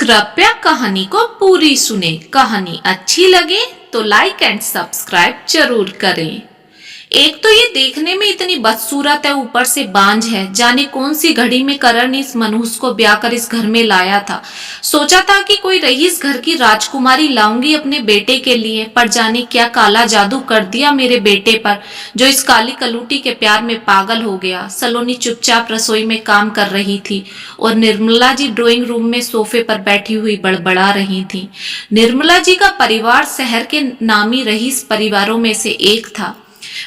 कृपया कहानी को पूरी सुने। कहानी अच्छी लगे तो लाइक एंड सब्सक्राइब जरूर करें। एक तो ये देखने में इतनी बदसूरत है, ऊपर से बांझ है। जाने कौन सी घड़ी में करण इस मनहूस को ब्याह कर इस घर में लाया था। सोचा था कि कोई रईस घर की राजकुमारी लाऊंगी अपने बेटे के लिए, पर जाने क्या काला जादू कर दिया मेरे बेटे पर, जो इस काली कलूटी के प्यार में पागल हो गया। सलोनी चुपचाप रसोई में काम कर रही थी और निर्मला जी ड्राइंग रूम में सोफे पर बैठी हुई बड़बड़ा रही थी। निर्मला जी का परिवार शहर के नामी रईस परिवारों में से एक था।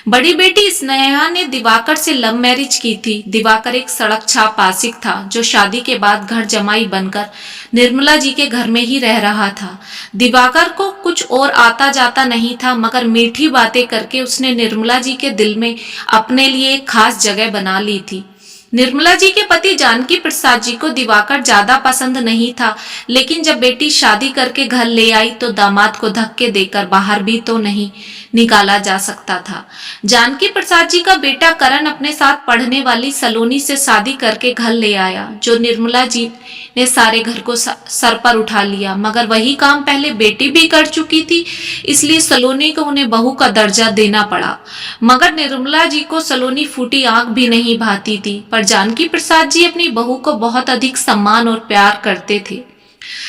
बड़ी बेटी स्नेहा ने दिवाकर से लव मैरिज की थी। दिवाकर एक सड़क छाप आशिक था जो शादी के बाद घर जमाई बनकर निर्मला जी के घर में ही रह रहा था। दिवाकर को कुछ और आता जाता नहीं था, मगर मीठी बातें करके उसने निर्मला जी के दिल में अपने लिए एक खास जगह बना ली थी। निर्मला जी के पति जानकी प्रसाद जी को दिवाकर ज्यादा पसंद नहीं था, लेकिन जब बेटी शादी करके घर ले आई तो दामाद को धक्के देकर बाहर भी तो नहीं निकाला जा सकता था। जानकी प्रसाद जी का बेटा करण अपने साथ पढ़ने वाली सलोनी से शादी करके घर ले आया, जो निर्मला जी ने सारे घर को सर पर उठा लिया। मगर वही काम पहले बेटी भी कर चुकी थी, इसलिए सलोनी को उन्हें बहू का दर्जा देना पड़ा। मगर निर्मला जी को सलोनी फूटी आंख भी नहीं भाती थी, पर जानकी प्रसाद जी अपनी बहू को बहुत अधिक सम्मान और प्यार करते थे।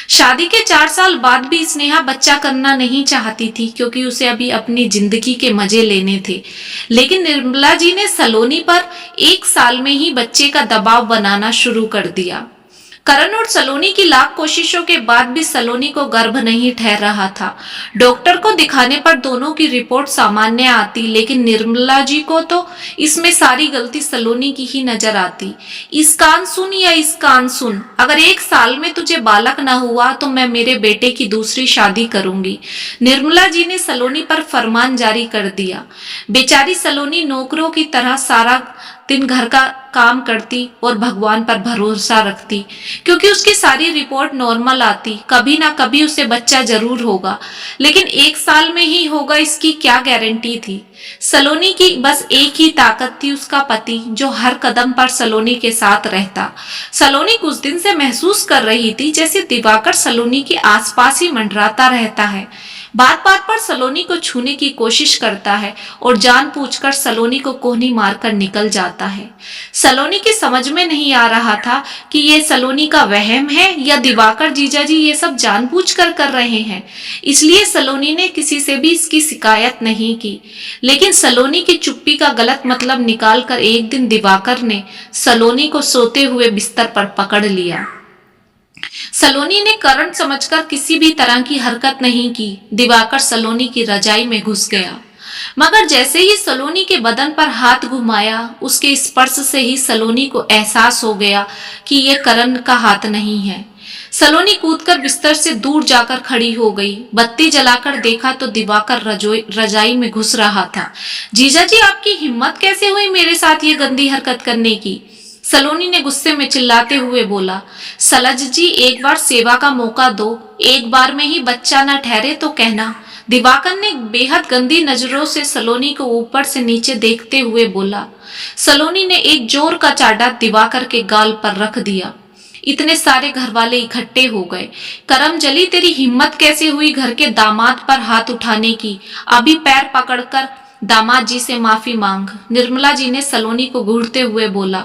शादी के 4 साल बाद भी स्नेहा बच्चा करना नहीं चाहती थी, क्योंकि उसे अभी अपनी जिंदगी के मजे लेने थे। लेकिन निर्मला जी ने सलोनी पर 1 साल में ही बच्चे का दबाव बनाना शुरू कर दिया। करण और सलोनी की लाख कोशिशों के बाद भी सलोनी को गर्भ नहीं ठहर रहा था। डॉक्टर को दिखाने पर दोनों की रिपोर्ट सामान्य आती, लेकिन निर्मला जी को तो इसमें सारी गलती सलोनी की ही नजर आती। इस कान सुन या इस कान सुन, अगर 1 साल में तुझे बालक न हुआ तो मैं मेरे बेटे की दूसरी शादी करूंगी। निर्मला जी ने सलोनी पर फरमान जारी कर दिया। बेचारी सलोनी नौकरों की तरह सारा दिन घर का काम करती और भगवान पर भरोसा रखती, क्योंकि उसकी सारी रिपोर्ट नॉर्मल आती। कभी ना कभी उसे बच्चा जरूर होगा, लेकिन 1 साल में ही होगा इसकी क्या गारंटी थी। सलोनी की बस एक ही ताकत थी, उसका पति, जो हर कदम पर सलोनी के साथ रहता। सलोनी कुछ दिन से महसूस कर रही थी जैसे दिवाकर सलोनी के आसपास ही मंडराता रहता है। बात बात पर सलोनी को छूने की कोशिश करता है और जानबूझकर सलोनी को कोहनी मारकर निकल जाता है। सलोनी की समझ में नहीं आ रहा था कि ये सलोनी का वहम है या दिवाकर जीजाजी ये सब जानबूझकर कर रहे हैं। इसलिए सलोनी ने किसी से भी इसकी शिकायत नहीं की। लेकिन सलोनी की चुप्पी का गलत मतलब निकालकर एक दिन दिवाकर ने सलोनी को सोते हुए बिस्तर पर पकड़ लिया। सलोनी ने करण समझकर किसी भी तरह की हरकत नहीं की। दिवाकर सलोनी की रजाई में घुस गया, मगर जैसे ही सलोनी के बदन पर हाथ घुमाया, उसके स्पर्श से ही सलोनी को एहसास हो गया कि यह करण का हाथ नहीं है। सलोनी कूदकर बिस्तर से दूर जाकर खड़ी हो गई। बत्ती जलाकर देखा तो दिवाकर रजाई में घुस रहा था। जीजाजी, आपकी हिम्मत कैसे हुई मेरे साथ ये गंदी हरकत करने की? सलोनी ने गुस्से में चिल्लाते हुए बोला। सलज जी, एक बार सेवा का मौका दो, एक बार में ही बच्चा न ठहरे तो कहना। दिवाकर ने बेहद गंदी नजरों से सलोनी को ऊपर से नीचे देखते हुए बोला। सलोनी ने एक जोर का चाटा दिवाकर के गाल पर रख दिया। इतने सारे घर वाले इकट्ठे हो गए। करमजली, तेरी हिम्मत कैसे हुई घर के दामाद पर हाथ उठाने की? अभी पैर पकड़कर दामाद जी से माफी मांग। निर्मला जी ने सलोनी को घूरते हुए बोला।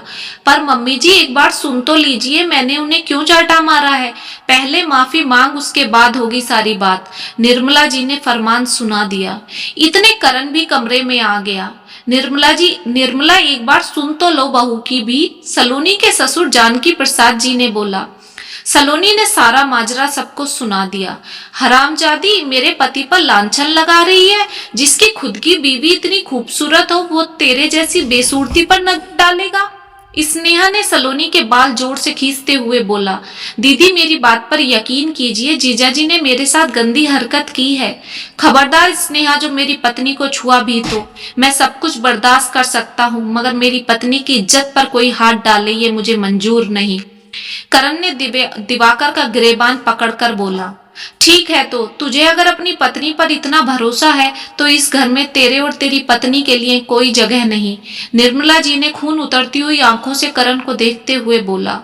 पर मम्मी जी, एक बार सुन तो लीजिए, मैंने उन्हें क्यों चाटा मारा है? पहले माफी मांग, उसके बाद होगी सारी बात। निर्मला जी ने फरमान सुना दिया। इतने करण भी कमरे में आ गया। निर्मला एक बार सुन तो लो बहू की भी, सलोनी के ससुर जानकी प्रसाद जी ने बोला। सलोनी ने सारा माजरा सबको सुना दिया। हरामजादी, मेरे पति पर लांछन लगा रही है। जिसकी खुद की बीवी इतनी खूबसूरत हो, वो तेरे जैसी बेसूरती पर न डालेगा। स्नेहा ने सलोनी के बाल जोर से खींचते हुए बोला। दीदी, मेरी बात पर यकीन कीजिए, जीजाजी ने मेरे साथ गंदी हरकत की है। खबरदार स्नेहा, जो मेरी पत्नी को छुआ भी तो मैं सब कुछ बर्दाश्त कर सकता हूँ, मगर मेरी पत्नी की इज्जत पर कोई हाथ डाले ये मुझे मंजूर नहीं। करण ने दिवाकर का गिरेबान पकड़कर बोला, ठीक है, तो तुझे अगर अपनी पत्नी पर इतना भरोसा है तो इस घर में तेरे और तेरी पत्नी के लिए कोई जगह नहीं। निर्मला जी ने खून उतरती हुई आंखों से करण को देखते हुए बोला,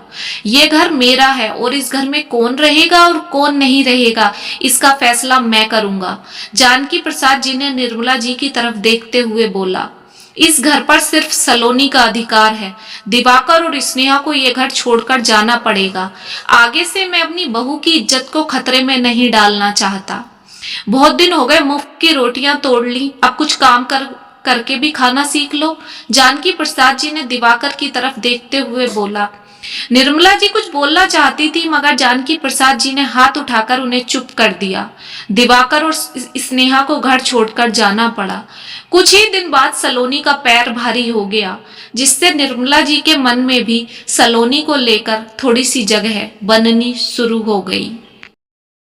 ये घर मेरा है और इस घर में कौन रहेगा और कौन नहीं रहेगा इसका फैसला मैं करूंगा। जानकी प्रसाद जी ने निर्मला जी की तरफ देखते हुए बोला, इस घर पर सिर्फ सलोनी का अधिकार है। दिवाकर और स्नेहा को ये घर छोड़कर जाना पड़ेगा। आगे से मैं अपनी बहू की इज्जत को खतरे में नहीं डालना चाहता। बहुत दिन हो गए मुफ्त की रोटियां तोड़ ली, अब कुछ काम करके भी खाना सीख लो। जानकी प्रसाद जी ने दिवाकर की तरफ देखते हुए बोला। निर्मला जी कुछ बोलना चाहती थी मगर जानकी प्रसाद जी ने हाथ उठाकर उन्हें चुप कर दिया। दिवाकर और स्नेहा को घर छोड़कर जाना पड़ा। कुछ ही दिन बाद सलोनी का पैर भारी हो गया, जिससे निर्मला जी के मन में भी सलोनी को लेकर थोड़ी सी जगह बननी शुरू हो गई।